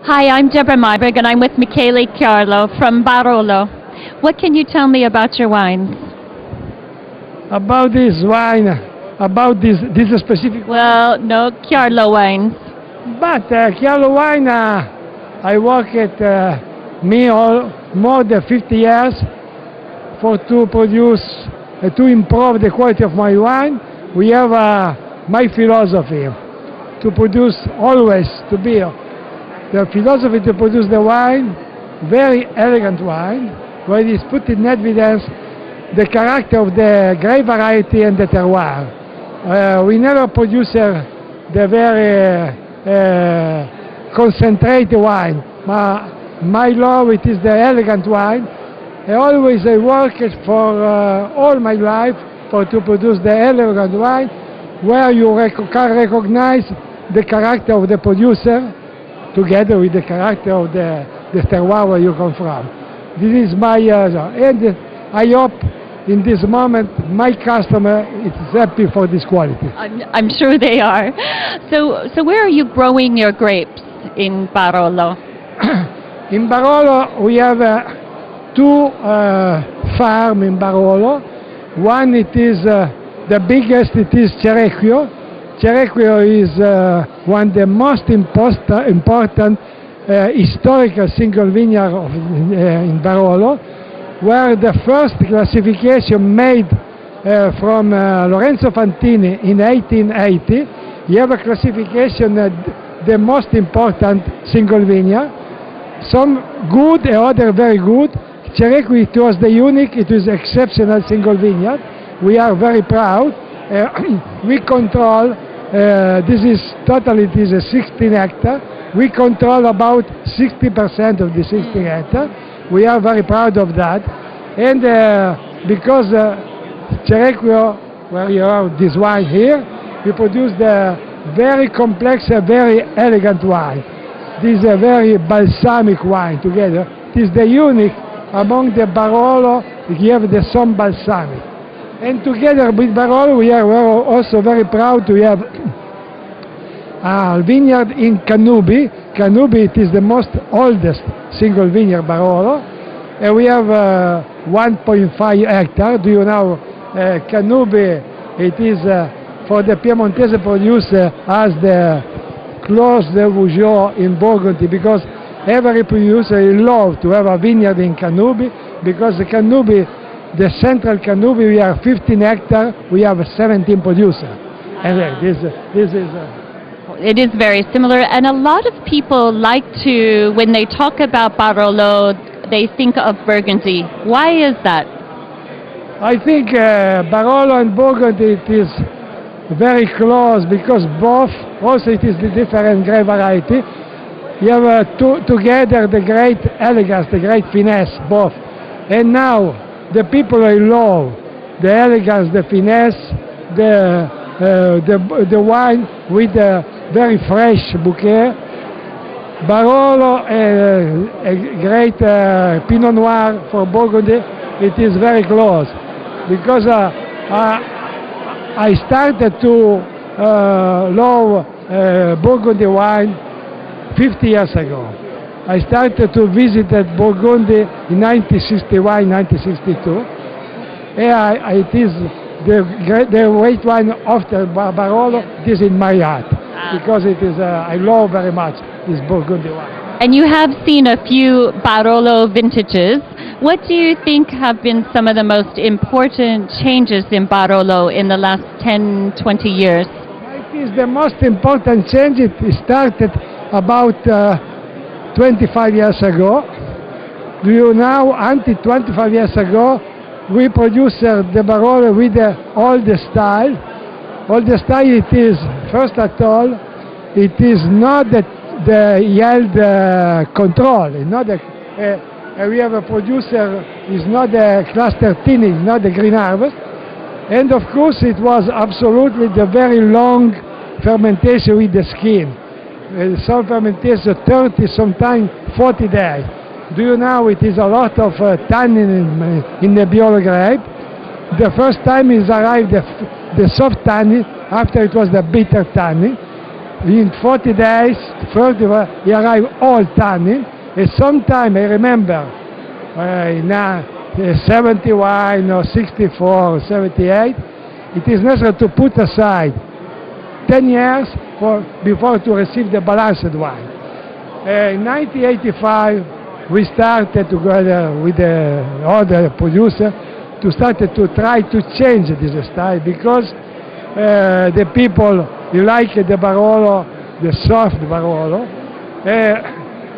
Hi, I'm Debra Meiburg and I'm with Michele Chiarlo from Barolo. What can you tell me about your wines? About this wine, about this specific. Well, no, Chiarlo wines. But Chiarlo wine, I work at more than 50 years to produce, to improve the quality of my wine. We have my philosophy to produce always, to be the philosophy to produce the wine, very elegant wine, where it is put in evidence the character of the grape variety and the terroir. We never produce the very concentrated wine. My love, it is the elegant wine. I always work for all my life to produce the elegant wine, where you can recognize the character of the producer together with the character of the terroir where you come from. This is my, and I hope in this moment my customer is happy for this quality. I'm sure they are. So where are you growing your grapes in Barolo? In Barolo we have two farms in Barolo. One, it is the biggest, it is Cerrecchio. Cerrecchio is one of the most important historical single vineyard in Barolo, where the first classification made from Lorenzo Fantini in 1880. You have a classification the most important single vineyard. Some good and other very good. Cerrecchio, it was the unique, it was exceptional single vineyard. We are very proud. We control, this is totally, it is a 16 hectare. We control about 60% of the 16 hectare. We are very proud of that. And because Cerrecchio, where you have this wine here, we produce the very complex, very elegant wine. This is a very balsamic wine together. It is the unique among the Barolo, you have the some balsamic. And together with Barolo, we are also very proud to have a vineyard in Canubi. Canubi, it is the most oldest single vineyard Barolo. And we have 1.5 hectares. Do you know, Canubi, it is for the Piemontese producer as the close de Vougeot in Burgundy, because every producer loves to have a vineyard in Canubi, because the Canubi, the central Canubi, we have 15 hectares, we have 17 producers. And this is... It is very similar, and a lot of people like to, when they talk about Barolo, they think of Burgundy. Why is that? I think Barolo and Burgundy, it is very close, because both, also it is the different grape variety. You have together the great elegance, the great finesse, both. And now, the people I love the elegance, the finesse, the wine with the very fresh bouquet. Barolo, a great Pinot Noir for Burgundy, it is very close. Because I started to love Burgundy wine 50 years ago. I started to visit Burgundy in 1961, 1962. And it is the great wine after Barolo. It is in my heart, because it is I love very much this Burgundy wine. And you have seen a few Barolo vintages. What do you think have been some of the most important changes in Barolo in the last 10, 20 years? It is the most important change. It started about 25 years ago. Do you know, until 25 years ago, we produced the Barolo with the old style. Old style, it is, first of all, it is not the yield control. It's not we have a producer, is not the cluster thinning, not the green harvest. And of course, it was absolutely the very long fermentation with the skin. Some fermentation 30, sometimes 40 days. Do you know it is a lot of tannin in the Nebbiolo grape? The first time is arrived the soft tannin, after it was the bitter tannin. in 40 days, 30, he arrive all tannin, and sometime I remember in 71 or 64 or 78, it is necessary to put aside 10 years before to receive the balanced wine. In 1985, we started together with the other producer to start to try to change this style, because the people like the Barolo, the soft Barolo.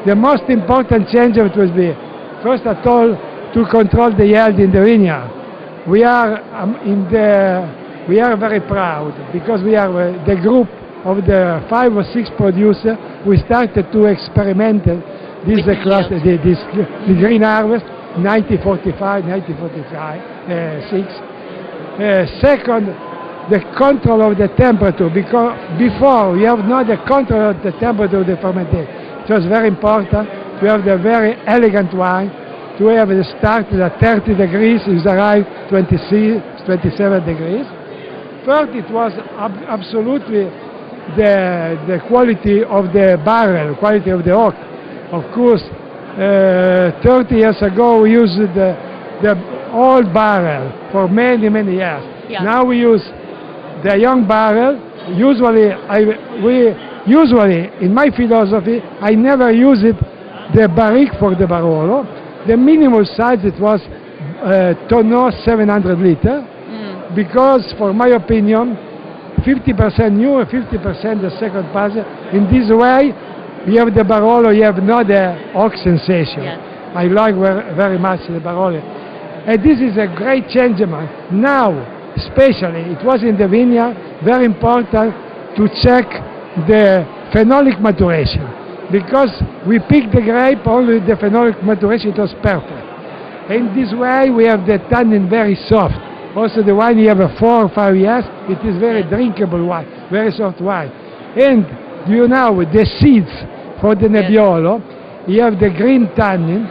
The most important change it will be, first of all, to control the yield in the vineyard. We are very proud, because we are the group of the 5 or 6 producers. We started to experiment this the green harvest 1945, 1946. Second, the control of the temperature, because before we have not the control of the temperature of the fermentation. It was very important to have the very elegant wine, to have it started at 30 degrees, it arrived 26, 27 degrees. Third, it was absolutely the quality of the barrel, quality of the oak. Of course, 30 years ago we used the old barrel for many, many years. Yeah. Now we use the young barrel. Usually, in my philosophy, I never use the barrique for the Barolo. The minimum size it was tonneau 700 liter, because for my opinion, 50% new and 50% the second pass. In this way, you have the Barolo, you have not the oak sensation. Yes. I like very much the Barolo. And this is a great change. Now, especially, it was in the vineyard, very important to check the phenolic maturation, because we picked the grape, only the phenolic maturation, it was perfect. In this way, we have the tannin very soft. Also, the wine you have 4 or 5 years, it is very drinkable wine, very soft wine. And you know, the seeds for the Nebbiolo, you have the green tannin.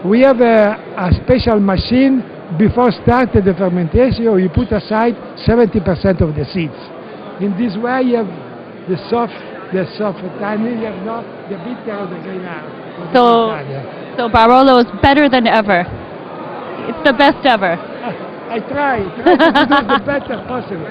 We have a special machine before starting the fermentation. You put aside 70% of the seeds. In this way, you have the soft tannin. You have not the bitter of the green herb. So Barolo is better than ever. It's the best ever. I try to do the better possible.